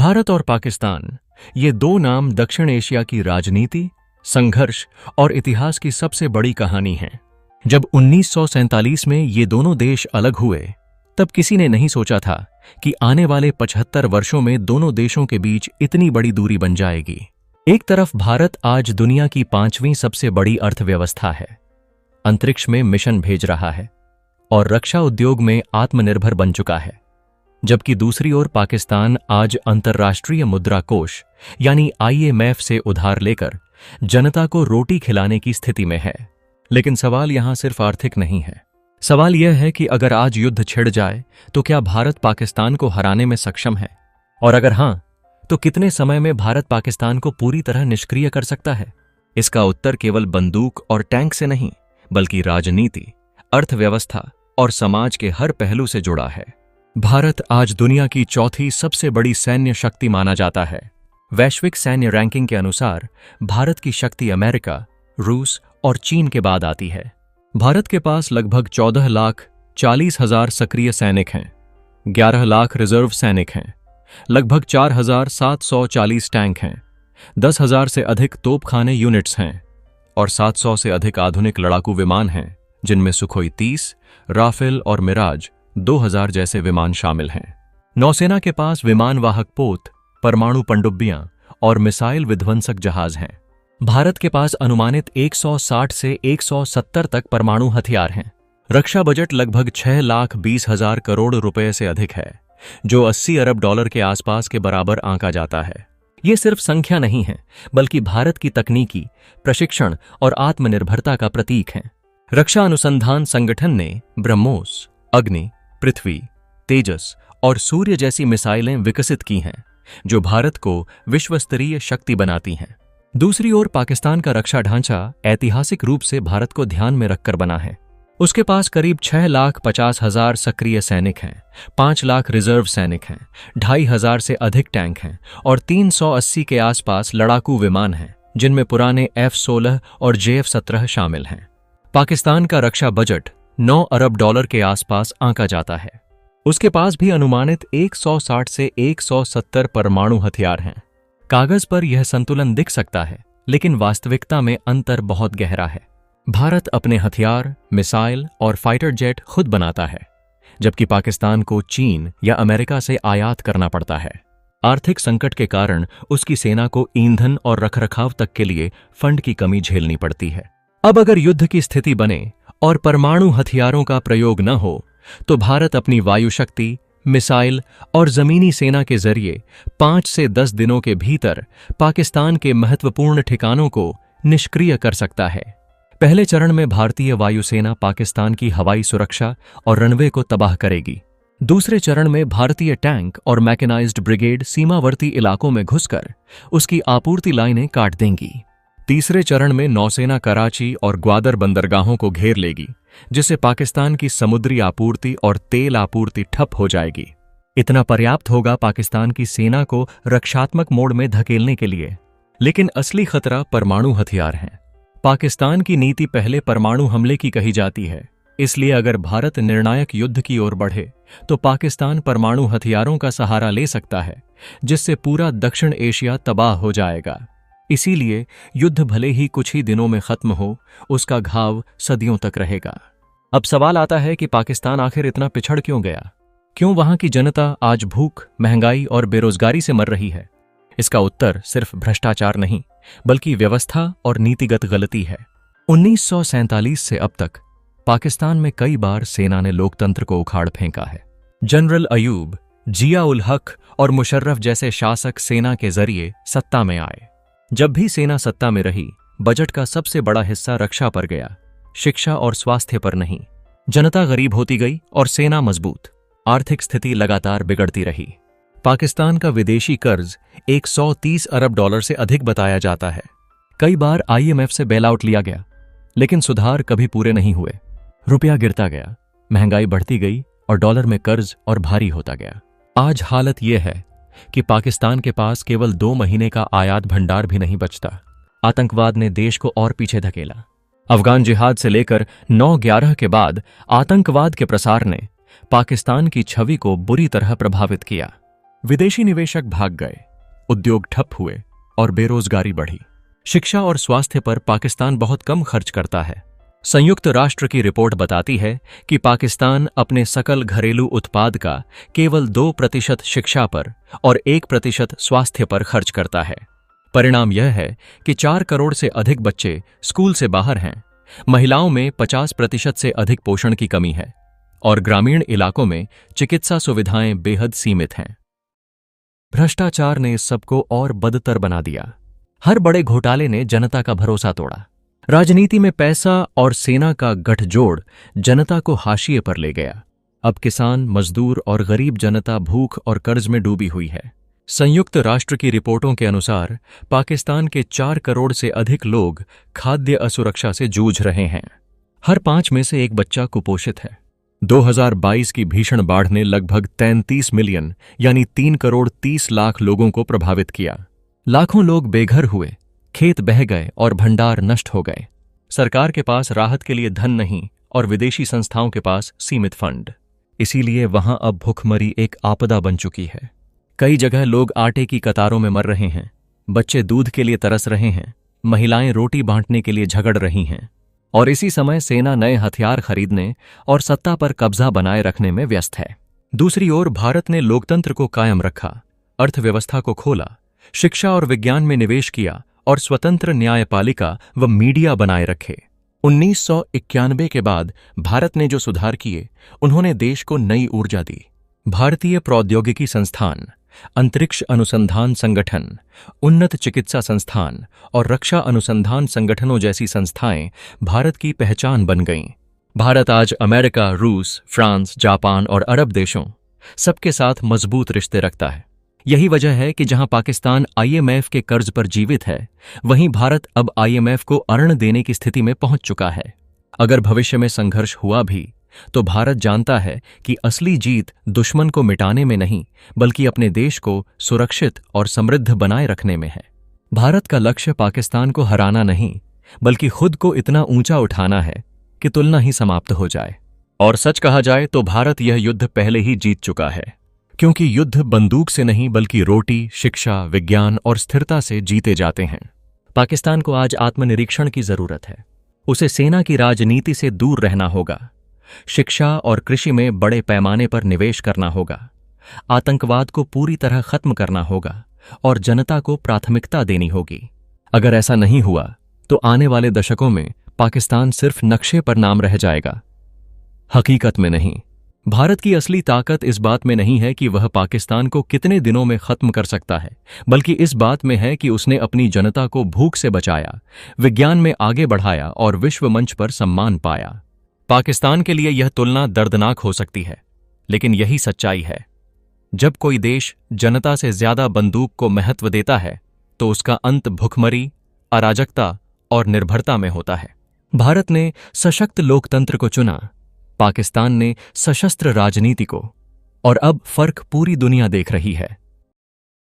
भारत और पाकिस्तान, ये दो नाम दक्षिण एशिया की राजनीति, संघर्ष और इतिहास की सबसे बड़ी कहानी हैं। जब 1947 में ये दोनों देश अलग हुए, तब किसी ने नहीं सोचा था कि आने वाले 75 वर्षों में दोनों देशों के बीच इतनी बड़ी दूरी बन जाएगी। एक तरफ भारत आज दुनिया की 5वीं सबसे बड़ी अर्थव्यवस्था है, अंतरिक्ष में मिशन भेज रहा है और रक्षा उद्योग में आत्मनिर्भर बन चुका है, जबकि दूसरी ओर पाकिस्तान आज अंतर्राष्ट्रीय मुद्रा कोष यानी IMF से उधार लेकर जनता को रोटी खिलाने की स्थिति में है। लेकिन सवाल यहां सिर्फ आर्थिक नहीं है। सवाल यह है कि अगर आज युद्ध छिड़ जाए तो क्या भारत पाकिस्तान को हराने में सक्षम है, और अगर हां, तो कितने समय में भारत पाकिस्तान को पूरी तरह निष्क्रिय कर सकता है? इसका उत्तर केवल बंदूक और टैंक से नहीं, बल्कि राजनीति, अर्थव्यवस्था और समाज के हर पहलू से जुड़ा है। भारत आज दुनिया की चौथी सबसे बड़ी सैन्य शक्ति माना जाता है। वैश्विक सैन्य रैंकिंग के अनुसार भारत की शक्ति अमेरिका, रूस और चीन के बाद आती है। भारत के पास लगभग 14,40,000 सक्रिय सैनिक हैं, 11 लाख रिजर्व सैनिक हैं, लगभग 4,740 टैंक हैं, 10,000 से अधिक तोपखाने यूनिट्स हैं और 700 से अधिक आधुनिक लड़ाकू विमान हैं, जिनमें सुखोई 30, राफेल और मिराज 2000 जैसे विमान शामिल हैं। नौसेना के पास विमान वाहक पोत, परमाणु पनडुब्बियां और मिसाइल विध्वंसक जहाज हैं। भारत के पास अनुमानित 160 से 170 तक परमाणु हथियार हैं। रक्षा बजट लगभग 6,20,000 करोड़ रुपए से अधिक है, जो 80 अरब डॉलर के आसपास के बराबर आंका जाता है। ये सिर्फ संख्या नहीं है, बल्कि भारत की तकनीकी, प्रशिक्षण और आत्मनिर्भरता का प्रतीक है। रक्षा अनुसंधान संगठन ने ब्रह्मोस, अग्नि, पृथ्वी, तेजस और सूर्य जैसी मिसाइलें विकसित की हैं, जो भारत को विश्वस्तरीय शक्ति बनाती हैं। दूसरी ओर पाकिस्तान का रक्षा ढांचा ऐतिहासिक रूप से भारत को ध्यान में रखकर बना है। उसके पास करीब 6,50,000 सक्रिय सैनिक हैं, 5 लाख रिजर्व सैनिक हैं, 2,500 से अधिक टैंक हैं और 380 के आसपास लड़ाकू विमान हैं, जिनमें पुराने F-16 और JF-17 शामिल हैं। पाकिस्तान का रक्षा बजट 9 अरब डॉलर के आसपास आंका जाता है। उसके पास भी अनुमानित 160 से 170 परमाणु हथियार हैं। कागज पर यह संतुलन दिख सकता है, लेकिन वास्तविकता में अंतर बहुत गहरा है। भारत अपने हथियार, मिसाइल और फाइटर जेट खुद बनाता है, जबकि पाकिस्तान को चीन या अमेरिका से आयात करना पड़ता है। आर्थिक संकट के कारण उसकी सेना को ईंधन और रखरखाव तक के लिए फंड की कमी झेलनी पड़ती है। अब अगर युद्ध की स्थिति बने और परमाणु हथियारों का प्रयोग न हो, तो भारत अपनी वायु शक्ति, मिसाइल और जमीनी सेना के जरिए 5 से 10 दिनों के भीतर पाकिस्तान के महत्वपूर्ण ठिकानों को निष्क्रिय कर सकता है। पहले चरण में भारतीय वायुसेना पाकिस्तान की हवाई सुरक्षा और रनवे को तबाह करेगी। दूसरे चरण में भारतीय टैंक और मैकेनाइज्ड ब्रिगेड सीमावर्ती इलाकों में घुसकर उसकी आपूर्ति लाइनें काट देंगी। तीसरे चरण में नौसेना कराची और ग्वादर बंदरगाहों को घेर लेगी, जिससे पाकिस्तान की समुद्री आपूर्ति और तेल आपूर्ति ठप हो जाएगी। इतना पर्याप्त होगा पाकिस्तान की सेना को रक्षात्मक मोड में धकेलने के लिए। लेकिन असली खतरा परमाणु हथियार हैं। पाकिस्तान की नीति पहले परमाणु हमले की कही जाती है, इसलिए अगर भारत निर्णायक युद्ध की ओर बढ़े तो पाकिस्तान परमाणु हथियारों का सहारा ले सकता है, जिससे पूरा दक्षिण एशिया तबाह हो जाएगा। इसीलिए युद्ध भले ही कुछ ही दिनों में खत्म हो, उसका घाव सदियों तक रहेगा। अब सवाल आता है कि पाकिस्तान आखिर इतना पिछड़ क्यों गया? क्यों वहां की जनता आज भूख, महंगाई और बेरोजगारी से मर रही है? इसका उत्तर सिर्फ भ्रष्टाचार नहीं, बल्कि व्यवस्था और नीतिगत गलती है। 1947 से अब तक पाकिस्तान में कई बार सेना ने लोकतंत्र को उखाड़ फेंका है। जनरल अयूब, जिया उल हक और मुशर्रफ जैसे शासक सेना के जरिए सत्ता में आए। जब भी सेना सत्ता में रही, बजट का सबसे बड़ा हिस्सा रक्षा पर गया, शिक्षा और स्वास्थ्य पर नहीं। जनता गरीब होती गई और सेना मजबूत। आर्थिक स्थिति लगातार बिगड़ती रही। पाकिस्तान का विदेशी कर्ज 130 अरब डॉलर से अधिक बताया जाता है। कई बार IMF से बेल आउट लिया गया, लेकिन सुधार कभी पूरे नहीं हुए। रुपया गिरता गया, महंगाई बढ़ती गई और डॉलर में कर्ज और भारी होता गया। आज हालत यह है कि पाकिस्तान के पास केवल 2 महीने का आयात भंडार भी नहीं बचता। आतंकवाद ने देश को और पीछे धकेला। अफगान जिहाद से लेकर 9/11 के बाद आतंकवाद के प्रसार ने पाकिस्तान की छवि को बुरी तरह प्रभावित किया। विदेशी निवेशक भाग गए, उद्योग ठप हुए और बेरोजगारी बढ़ी। शिक्षा और स्वास्थ्य पर पाकिस्तान बहुत कम खर्च करता है। संयुक्त राष्ट्र की रिपोर्ट बताती है कि पाकिस्तान अपने सकल घरेलू उत्पाद का केवल 2% शिक्षा पर और 1% स्वास्थ्य पर खर्च करता है। परिणाम यह है कि 4 करोड़ से अधिक बच्चे स्कूल से बाहर हैं, महिलाओं में 50% से अधिक पोषण की कमी है और ग्रामीण इलाकों में चिकित्सा सुविधाएं बेहद सीमित हैं। भ्रष्टाचार ने इस सबको और बदतर बना दिया। हर बड़े घोटाले ने जनता का भरोसा तोड़ा। राजनीति में पैसा और सेना का गठजोड़ जनता को हाशिए पर ले गया। अब किसान, मजदूर और गरीब जनता भूख और कर्ज में डूबी हुई है। संयुक्त राष्ट्र की रिपोर्टों के अनुसार पाकिस्तान के 4 करोड़ से अधिक लोग खाद्य असुरक्षा से जूझ रहे हैं। हर 5 में से एक बच्चा कुपोषित है। 2022 की भीषण बाढ़ ने लगभग 33 मिलियन यानी 3 करोड़ 30 लाख लोगों को प्रभावित किया। लाखों लोग बेघर हुए, खेत बह गए और भंडार नष्ट हो गए। सरकार के पास राहत के लिए धन नहीं और विदेशी संस्थाओं के पास सीमित फंड। इसीलिए वहां अब भुखमरी एक आपदा बन चुकी है। कई जगह लोग आटे की कतारों में मर रहे हैं, बच्चे दूध के लिए तरस रहे हैं, महिलाएं रोटी बांटने के लिए झगड़ रही हैं और इसी समय सेना नए हथियार खरीदने और सत्ता पर कब्जा बनाए रखने में व्यस्त है। दूसरी ओर भारत ने लोकतंत्र को कायम रखा, अर्थव्यवस्था को खोला, शिक्षा और विज्ञान में निवेश किया और स्वतंत्र न्यायपालिका व मीडिया बनाए रखे। 1991 के बाद भारत ने जो सुधार किए, उन्होंने देश को नई ऊर्जा दी। भारतीय प्रौद्योगिकी संस्थान, अंतरिक्ष अनुसंधान संगठन, उन्नत चिकित्सा संस्थान और रक्षा अनुसंधान संगठनों जैसी संस्थाएं भारत की पहचान बन गईं। भारत आज अमेरिका, रूस, फ्रांस, जापान और अरब देशों सबके साथ मजबूत रिश्ते रखता है। यही वजह है कि जहां पाकिस्तान IMF के कर्ज पर जीवित है, वहीं भारत अब IMF को अर्ण देने की स्थिति में पहुंच चुका है। अगर भविष्य में संघर्ष हुआ भी, तो भारत जानता है कि असली जीत दुश्मन को मिटाने में नहीं, बल्कि अपने देश को सुरक्षित और समृद्ध बनाए रखने में है। भारत का लक्ष्य पाकिस्तान को हराना नहीं, बल्कि खुद को इतना ऊंचा उठाना है कि तुलना ही समाप्त हो जाए। और सच कहा जाए तो भारत यह युद्ध पहले ही जीत चुका है, क्योंकि युद्ध बंदूक से नहीं बल्कि रोटी, शिक्षा, विज्ञान और स्थिरता से जीते जाते हैं। पाकिस्तान को आज आत्मनिरीक्षण की जरूरत है। उसे सेना की राजनीति से दूर रहना होगा, शिक्षा और कृषि में बड़े पैमाने पर निवेश करना होगा, आतंकवाद को पूरी तरह खत्म करना होगा और जनता को प्राथमिकता देनी होगी। अगर ऐसा नहीं हुआ तो आने वाले दशकों में पाकिस्तान सिर्फ नक्शे पर नाम रह जाएगा, हकीकत में नहीं। भारत की असली ताकत इस बात में नहीं है कि वह पाकिस्तान को कितने दिनों में खत्म कर सकता है, बल्कि इस बात में है कि उसने अपनी जनता को भूख से बचाया, विज्ञान में आगे बढ़ाया और विश्व मंच पर सम्मान पाया। पाकिस्तान के लिए यह तुलना दर्दनाक हो सकती है, लेकिन यही सच्चाई है। जब कोई देश जनता से ज्यादा बंदूक को महत्व देता है, तो उसका अंत भुखमरी, अराजकता और निर्भरता में होता है। भारत ने सशक्त लोकतंत्र को चुना, पाकिस्तान ने सशस्त्र राजनीति को, और अब फर्क पूरी दुनिया देख रही है।